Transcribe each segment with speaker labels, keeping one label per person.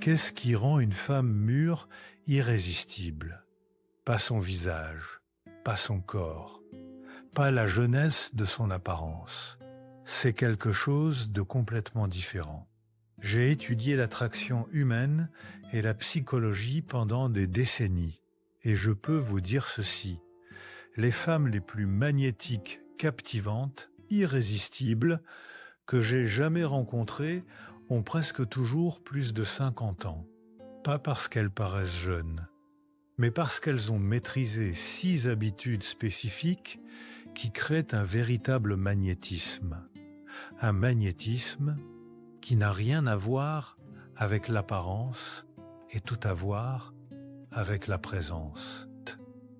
Speaker 1: Qu'est-ce qui rend une femme mûre irrésistible? Pas son visage, pas son corps, pas la jeunesse de son apparence. C'est quelque chose de complètement différent. J'ai étudié l'attraction humaine et la psychologie pendant des décennies, et je peux vous dire ceci. Les femmes les plus magnétiques, captivantes, irrésistibles que j'ai jamais rencontrées ont presque toujours plus de 50 ans. Pas parce qu'elles paraissent jeunes, mais parce qu'elles ont maîtrisé 6 habitudes spécifiques qui créent un véritable magnétisme. Un magnétisme qui n'a rien à voir avec l'apparence et tout à voir avec la présence.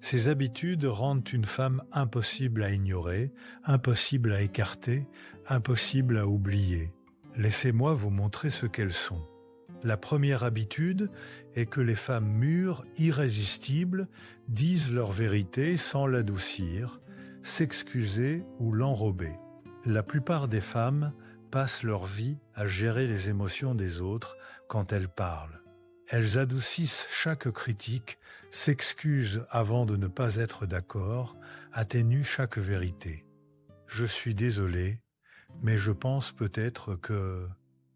Speaker 1: Ces habitudes rendent une femme impossible à ignorer, impossible à écarter, impossible à oublier. Laissez-moi vous montrer ce qu'elles sont. La première habitude est que les femmes mûres, irrésistibles, disent leur vérité sans l'adoucir, s'excuser ou l'enrober. La plupart des femmes passent leur vie à gérer les émotions des autres quand elles parlent. Elles adoucissent chaque critique, s'excusent avant de ne pas être d'accord, atténuent chaque vérité. Je suis désolé, mais je pense peut-être que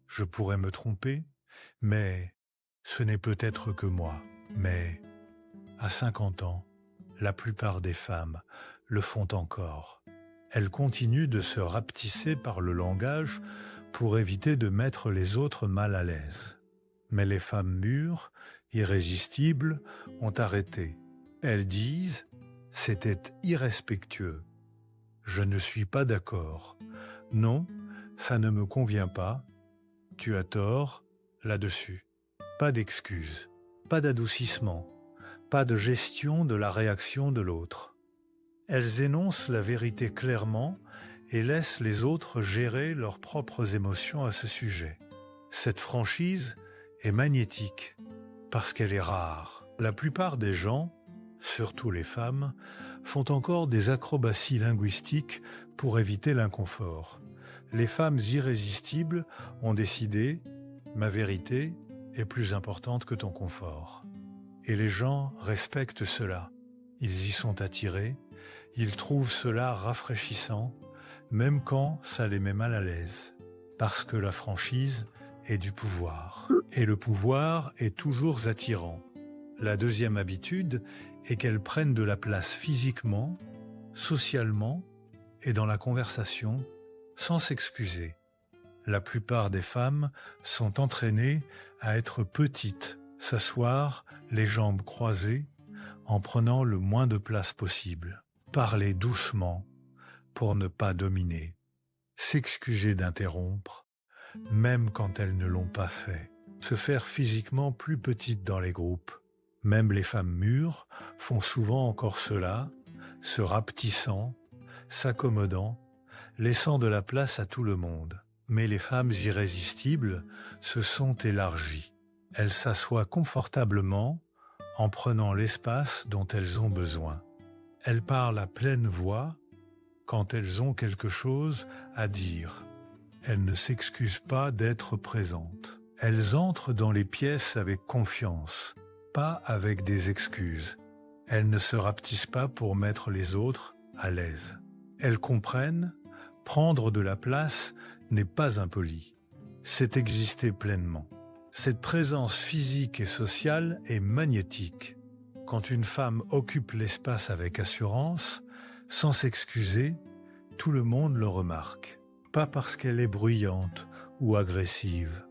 Speaker 1: je pourrais me tromper, mais ce n'est peut-être que moi. Mais à 50 ans, la plupart des femmes le font encore. Elles continuent de se rapetisser par le langage pour éviter de mettre les autres mal à l'aise. Mais les femmes mûres, irrésistibles, ont arrêté. Elles disent « c'était irrespectueux ». Je ne suis pas d'accord. Non, ça ne me convient pas. Tu as tort là-dessus. Pas d'excuses, pas d'adoucissement, pas de gestion de la réaction de l'autre. Elles énoncent la vérité clairement et laissent les autres gérer leurs propres émotions à ce sujet. Cette franchise est magnétique parce qu'elle est rare. La plupart des gens, surtout les femmes, font encore des acrobaties linguistiques pour éviter l'inconfort. Les femmes irrésistibles ont décidé « ma vérité est plus importante que ton confort ». Et les gens respectent cela. Ils y sont attirés, ils trouvent cela rafraîchissant, même quand ça les met mal à l'aise. Parce que la franchise est du pouvoir. Et le pouvoir est toujours attirant. La deuxième habitude est qu'elles prennent de la place physiquement, socialement et dans la conversation, sans s'excuser. La plupart des femmes sont entraînées à être petites, s'asseoir les jambes croisées, en prenant le moins de place possible. Parler doucement pour ne pas dominer. S'excuser d'interrompre, même quand elles ne l'ont pas fait. Se faire physiquement plus petite dans les groupes. Même les femmes mûres font souvent encore cela, se rapetissant, s'accommodant, laissant de la place à tout le monde. Mais les femmes irrésistibles se sont élargies. Elles s'assoient confortablement en prenant l'espace dont elles ont besoin. Elles parlent à pleine voix quand elles ont quelque chose à dire. Elles ne s'excusent pas d'être présentes. Elles entrent dans les pièces avec confiance, pas avec des excuses. Elles ne se rapetissent pas pour mettre les autres à l'aise. Elles comprennent, prendre de la place n'est pas impoli. C'est exister pleinement. Cette présence physique et sociale est magnétique. Quand une femme occupe l'espace avec assurance, sans s'excuser, tout le monde le remarque. Pas parce qu'elle est bruyante ou agressive,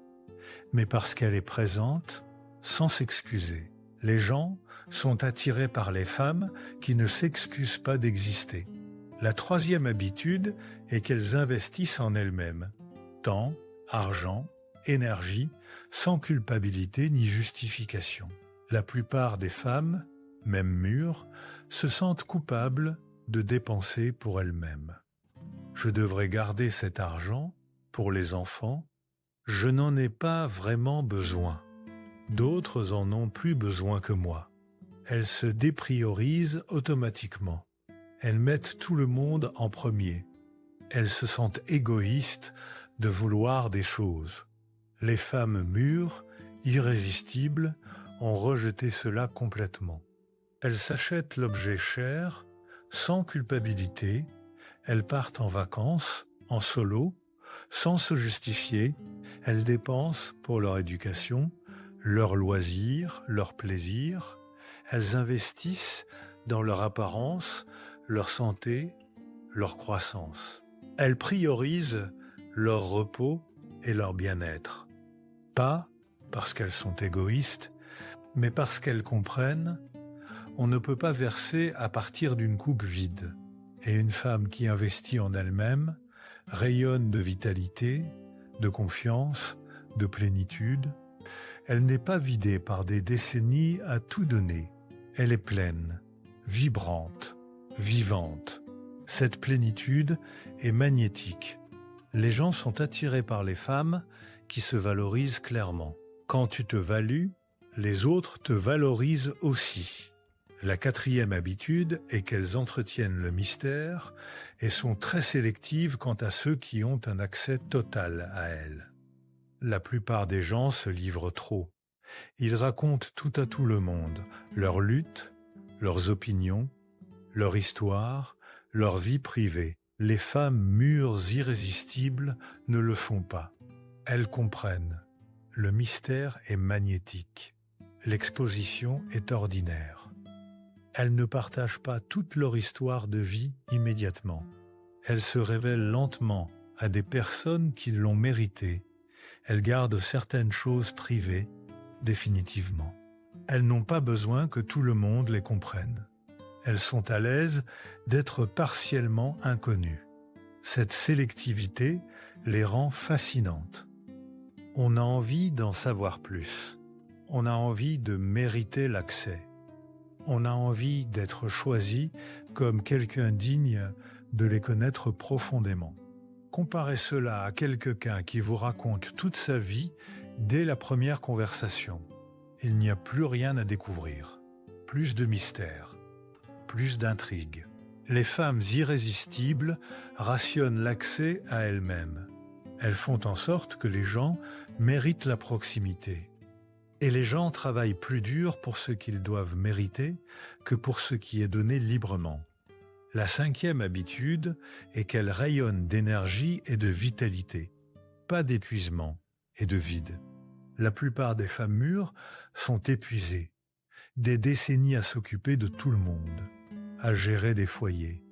Speaker 1: mais parce qu'elle est présente, sans s'excuser. Les gens sont attirés par les femmes qui ne s'excusent pas d'exister. La troisième habitude est qu'elles investissent en elles-mêmes. Temps, argent, énergie, sans culpabilité ni justification. La plupart des femmes, même mûres, se sentent coupables de dépenser pour elles-mêmes. Je devrais garder cet argent pour les enfants. Je n'en ai pas vraiment besoin. D'autres en ont plus besoin que moi. Elles se dépriorisent automatiquement. Elles mettent tout le monde en premier. Elles se sentent égoïstes de vouloir des choses. Les femmes mûres, irrésistibles, ont rejeté cela complètement. Elles s'achètent l'objet cher, sans culpabilité, elles partent en vacances, en solo, sans se justifier, elles dépensent pour leur éducation, leurs loisirs, leurs plaisirs, elles investissent dans leur apparence, leur santé, leur croissance. Elles priorisent leur repos et leur bien-être. Pas parce qu'elles sont égoïstes, mais parce qu'elles comprennent on ne peut pas verser à partir d'une coupe vide. Et une femme qui investit en elle-même rayonne de vitalité, de confiance, de plénitude. Elle n'est pas vidée par des décennies à tout donner. Elle est pleine, vibrante, vivante. Cette plénitude est magnétique. Les gens sont attirés par les femmes qui se valorisent clairement. Quand tu te values, les autres te valorisent aussi. La 4e habitude est qu'elles entretiennent le mystère et sont très sélectives quant à ceux qui ont un accès total à elles. La plupart des gens se livrent trop. Ils racontent tout à tout le monde, leurs luttes, leurs opinions, leur histoire, leur vie privée. Les femmes mûres irrésistibles ne le font pas. Elles comprennent. Le mystère est magnétique. L'exposition est ordinaire. Elles ne partagent pas toute leur histoire de vie immédiatement. Elles se révèlent lentement à des personnes qui l'ont mérité. Elles gardent certaines choses privées, définitivement. Elles n'ont pas besoin que tout le monde les comprenne. Elles sont à l'aise d'être partiellement inconnues. Cette sélectivité les rend fascinantes. On a envie d'en savoir plus. On a envie de mériter l'accès. On a envie d'être choisi comme quelqu'un digne de les connaître profondément. Comparez cela à quelqu'un qui vous raconte toute sa vie dès la première conversation. Il n'y a plus rien à découvrir, plus de mystère, plus d'intrigue. Les femmes irrésistibles rationnent l'accès à elles-mêmes. Elles font en sorte que les gens méritent la proximité. Et les gens travaillent plus dur pour ce qu'ils doivent mériter que pour ce qui est donné librement. La 5e habitude est qu'elles rayonnent d'énergie et de vitalité, pas d'épuisement et de vide. La plupart des femmes mûres sont épuisées, des décennies à s'occuper de tout le monde, à gérer des foyers,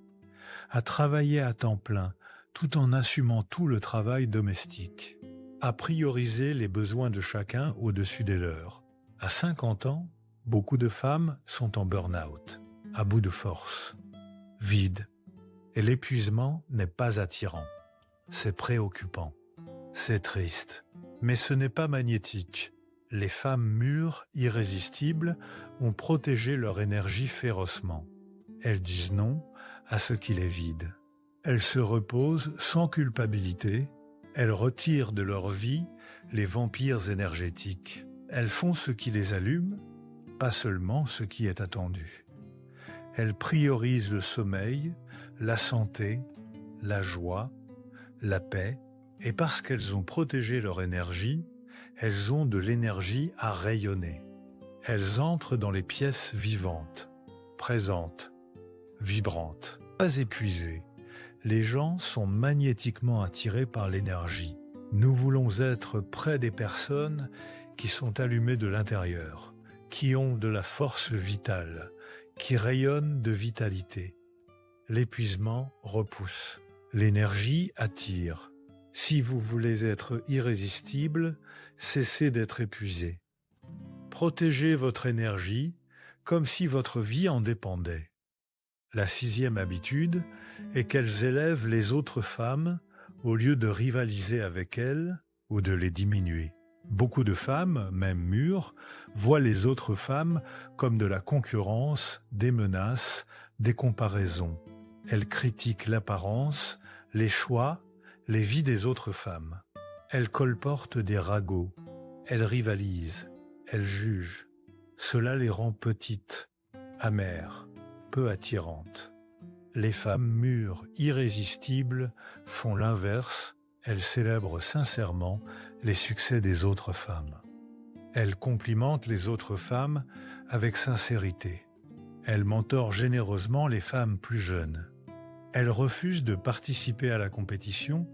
Speaker 1: à travailler à temps plein tout en assumant tout le travail domestique, à prioriser les besoins de chacun au-dessus des leurs. À 50 ans, beaucoup de femmes sont en burn-out, à bout de force, vides. Et l'épuisement n'est pas attirant. C'est préoccupant. C'est triste. Mais ce n'est pas magnétique. Les femmes mûres, irrésistibles, ont protégé leur énergie férocement. Elles disent non à ce qui les vide. Elles se reposent sans culpabilité. Elles retirent de leur vie les vampires énergétiques. Elles font ce qui les allume, pas seulement ce qui est attendu. Elles priorisent le sommeil, la santé, la joie, la paix, et parce qu'elles ont protégé leur énergie, elles ont de l'énergie à rayonner. Elles entrent dans les pièces vivantes, présentes, vibrantes, pas épuisées. Les gens sont magnétiquement attirés par l'énergie. Nous voulons être près des personnes qui sont allumées de l'intérieur, qui ont de la force vitale, qui rayonnent de vitalité. L'épuisement repousse. L'énergie attire. Si vous voulez être irrésistible, cessez d'être épuisé. Protégez votre énergie comme si votre vie en dépendait. La 6e habitude est qu'elles élèvent les autres femmes au lieu de rivaliser avec elles ou de les diminuer. Beaucoup de femmes, même mûres, voient les autres femmes comme de la concurrence, des menaces, des comparaisons. Elles critiquent l'apparence, les choix, les vies des autres femmes. Elles colportent des ragots. Elles rivalisent. Elles jugent. Cela les rend petites, amères, peu attirantes. Les femmes mûres, irrésistibles, font l'inverse. Elles célèbrent sincèrement les succès des autres femmes. Elle complimente les autres femmes avec sincérité. Elle mentore généreusement les femmes plus jeunes. Elle refuse de participer à la compétition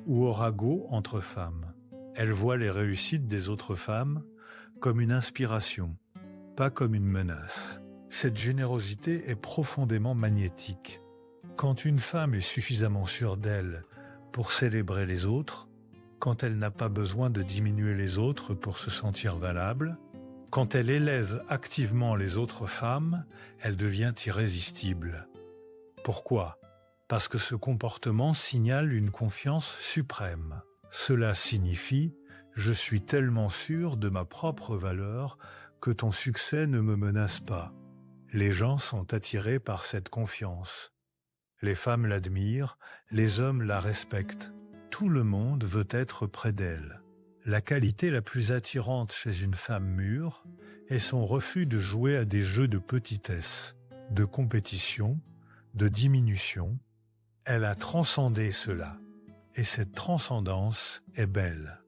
Speaker 1: ou au ragot entre femmes. Elle voit les réussites des autres femmes comme une inspiration, pas comme une menace. Cette générosité est profondément magnétique. Quand une femme est suffisamment sûre d'elle pour célébrer les autres, quand elle n'a pas besoin de diminuer les autres pour se sentir valable, quand elle élève activement les autres femmes, elle devient irrésistible. Pourquoi ? Parce que ce comportement signale une confiance suprême. Cela signifie « je suis tellement sûr de ma propre valeur que ton succès ne me menace pas ». Les gens sont attirés par cette confiance. Les femmes l'admirent, les hommes la respectent. Tout le monde veut être près d'elle. La qualité la plus attirante chez une femme mûre est son refus de jouer à des jeux de petitesse, de compétition, de diminution. Elle a transcendé cela, et cette transcendance est belle.